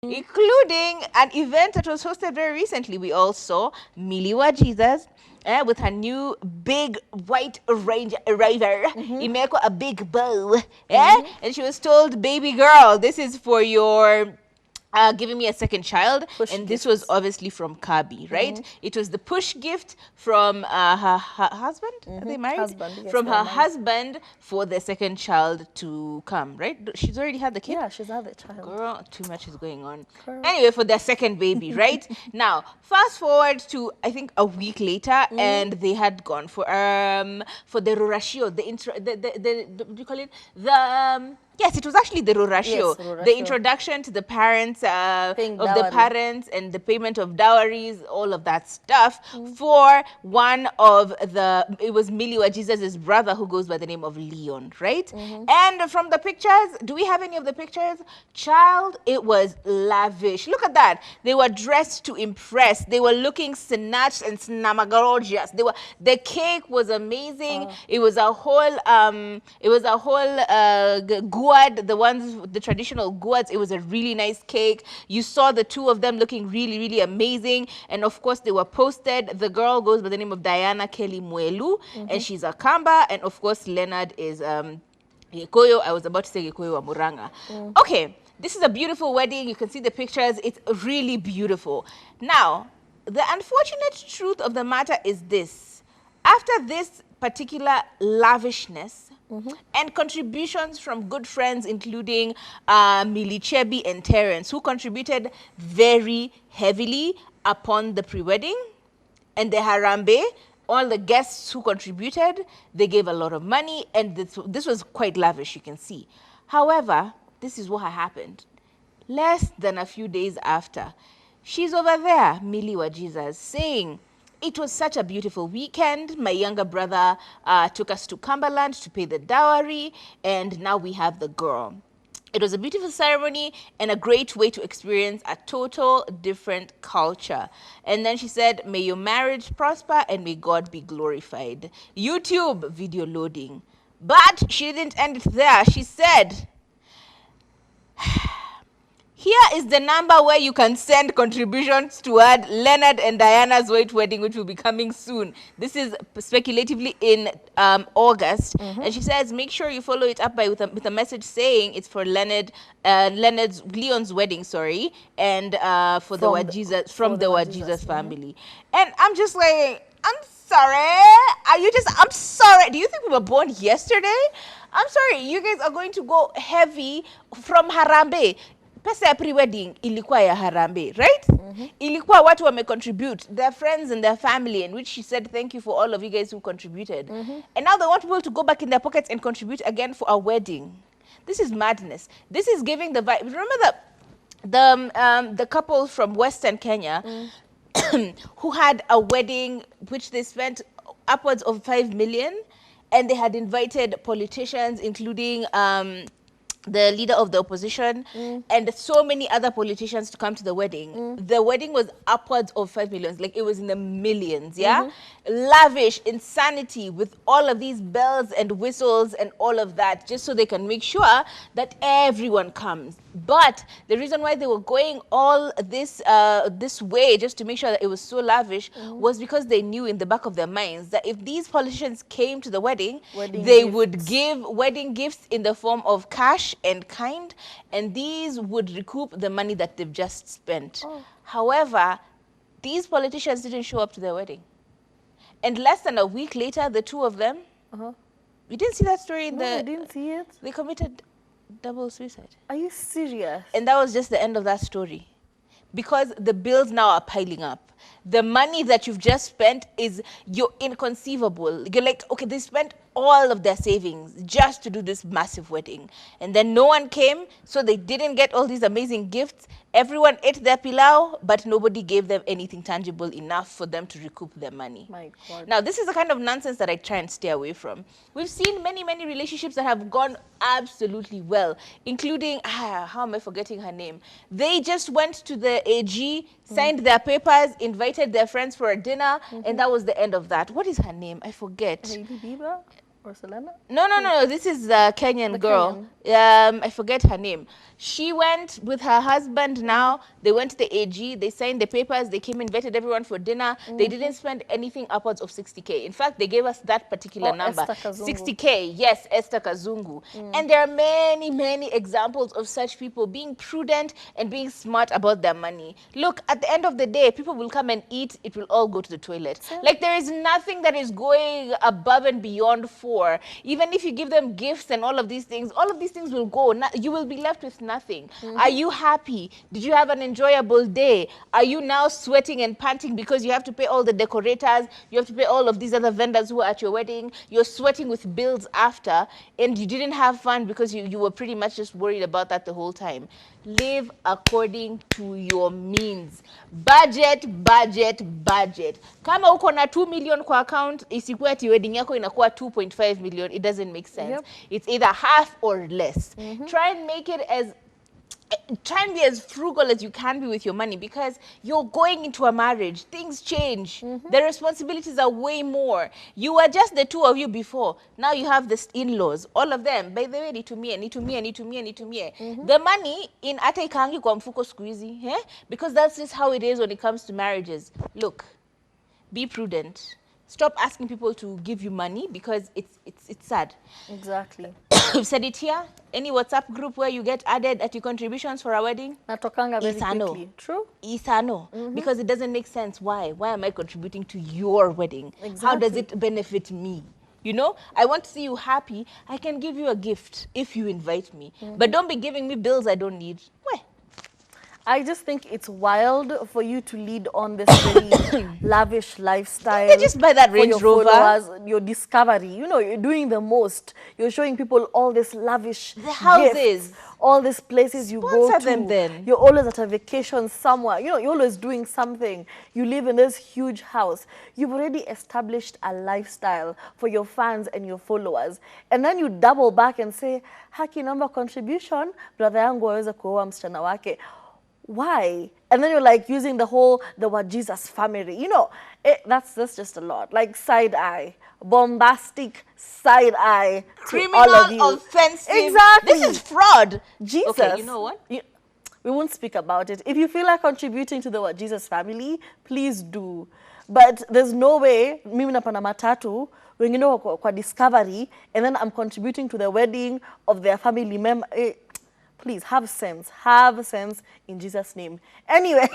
including an event that was hosted very recently. We all saw Millie Wajesus with her new big white Range Rover. Imeko a big bow. And she was told, baby girl, this is for your giving me a second child. Push And this gifts. was obviously from Kabi, right? It was the push gift from her husband. Are they married? Husband, yes, from they're her married. husband for the second child to come, right? She's already had the kid. Yeah, she's had a child. Girl, too much is going on. Girl. Anyway, for their second baby, right? Now, fast forward to I think a week later, and they had gone for the rorashio, the intro, the what do you call it? Yes, it was actually the rorashio, Yes, rorashio. the introduction to the parents Paying of the dowry. parents and the payment of dowries, all of that stuff for one of it was Millie Wajesus's brother who goes by the name of Leon, right? And from the pictures, do we have any of the pictures? Child, it was lavish. Look at that. They were dressed to impress. They were looking snatched and snamagorgeous. The cake was amazing. It was a whole gourd, the traditional gourds. It was a really nice cake. You saw the two of them looking really, really amazing. And of course, they were posted. The girl goes by the name of Diana Kelly Mwelu, and she's a Kamba. And of course, Leonard is Gikoyo. I was about to say Gikoyo wa Muranga. Okay, this is a beautiful wedding. You can see the pictures. It's really beautiful. Now, the unfortunate truth of the matter is this. After this particular lavishness and contributions from good friends, including Millie Chebi and Terence, who contributed very heavily upon the pre-wedding, and the Harambe, all the guests who contributed, they gave a lot of money, and this was quite lavish, you can see. However, this is what happened. Less than a few days after, she's over there, Millie Wajesus, saying, it was such a beautiful weekend. My younger brother took us to Cumberland to pay the dowry, and now we have the girl. It was a beautiful ceremony and a great way to experience a total different culture. And then she said, may your marriage prosper and may God be glorified. YouTube video loading. But she didn't end it there. She said, here is the number where you can send contributions toward Leonard and Diana's white wedding, which will be coming soon. This is speculatively in August. And she says, make sure you follow it up with a message saying it's for Leon's wedding, sorry, and for the Wajesus, from the Wajesus family. And I'm just like, I'm sorry. I'm sorry. Do you think we were born yesterday? I'm sorry. You guys are going to go heavy from Harambe. Pesa ya pre-wedding ilikuwa ya Harambe, right? Ilikuwa watu contribute, their friends and their family, in which she said, thank you for all of you guys who contributed. And now they want people to go back in their pockets and contribute again for a wedding. This is madness. This is giving the vibe. Remember the couple from Western Kenya who had a wedding which they spent upwards of 5 million, and they had invited politicians, including the leader of the opposition and so many other politicians to come to the wedding. The wedding was upwards of 5 million, like it was in the millions, yeah? Lavish, insanity, with all of these bells and whistles and all of that, just so they can make sure that everyone comes. But the reason why they were going all this way, just to make sure that it was so lavish, was because they knew in the back of their minds that if these politicians came to the wedding, they would give wedding gifts in the form of cash and kind, and these would recoup the money that they've just spent. However, these politicians didn't show up to their wedding. And less than a week later, the two of them, you didn't see that story in I didn't see it. They committed double suicide. Are you serious? And that was just the end of that story. Because the bills now are piling up. The money that you've just spent you're inconceivable. You're like, okay, they spent all of their savings just to do this massive wedding. And then no one came, so they didn't get all these amazing gifts. Everyone ate their pilau, but nobody gave them anything tangible enough for them to recoup their money. My God. Now, this is the kind of nonsense that I try and stay away from. We've seen many, many relationships that have gone absolutely well, including, how am I forgetting her name? They just went to the AG, signed their papers, invited their friends for a dinner, and that was the end of that. What is her name? I forget. Hailey Bieber? Or Selena? No. This is a Kenyan The girl. I forget her name. She went with her husband now. They went to the AG. They signed the papers. They came, invited everyone for dinner. They didn't spend anything upwards of 60K. In fact, they gave us that particular Oh, number. Esther Kazungu. 60K. Yes, Esther Kazungu. And there are many, many examples of such people being prudent and being smart about their money. Look, at the end of the day, people will come and eat. It will all go to the toilet. Like, there is nothing that is going above and beyond for. Even if you give them gifts and all of these things will go. You will be left with nothing. Are you happy? Did you have an enjoyable day? Are you now sweating and panting because you have to pay all the decorators, you have to pay all of these other vendors who are at your wedding, you're sweating with bills after, and you didn't have fun because you were pretty much just worried about that the whole time? Live according to your means. Budget. Kama uko na 2 million kwa account, isikuwe ati wedding yako inakuwa 2.5 million. It doesn't make sense. Yep. It's either half or less. Try and make it try and be as frugal as you can be with your money, because you're going into a marriage. Things change. The responsibilities are way more. You were just the two of you before. Now you have the in-laws. All of them, by the way, nitumie. The money in ata ikaangi kwa mfuko siku hizi, eh? Because that's just how it is when it comes to marriages. Look, be prudent. Stop asking people to give you money, because it's sad. Exactly. We've said it here. Any WhatsApp group where you get added at your contributions for a wedding? Natokanga very Isa no. quickly. True? Isa no. Because it doesn't make sense. Why? Why am I contributing to your wedding? How does Exactly. it benefit me? You know, I want to see you happy. I can give you a gift if you invite me. But don't be giving me bills I don't need. Where? I just think it's wild for you to lead on this very lavish lifestyle. They just buy that for Range your Rover. followers, your discovery. You know, you're doing the most. You're showing people all this lavish The houses. gifts, all these places you go Sponsor to. them then. You're always at a vacation somewhere. You know, you're always doing something. You live in this huge house. You've already established a lifestyle for your fans and your followers. And then you double back and say, haki naomba contribution, brother yangu aweze kuoa msichana wake. Why? And then you're like using the Wajesus family. You know, that's just a lot. Like side eye, bombastic side eye to Criminal, all of you. offensive. Exactly. This is fraud. Jesus. Okay, you know what? We won't speak about it. If you feel like contributing to the Wajesus family, please do. But there's no way, mimi napanda matatu, wengine wako kwa discovery, and then I'm contributing to the wedding of their family member. Please have sense in Jesus' name. Anyway.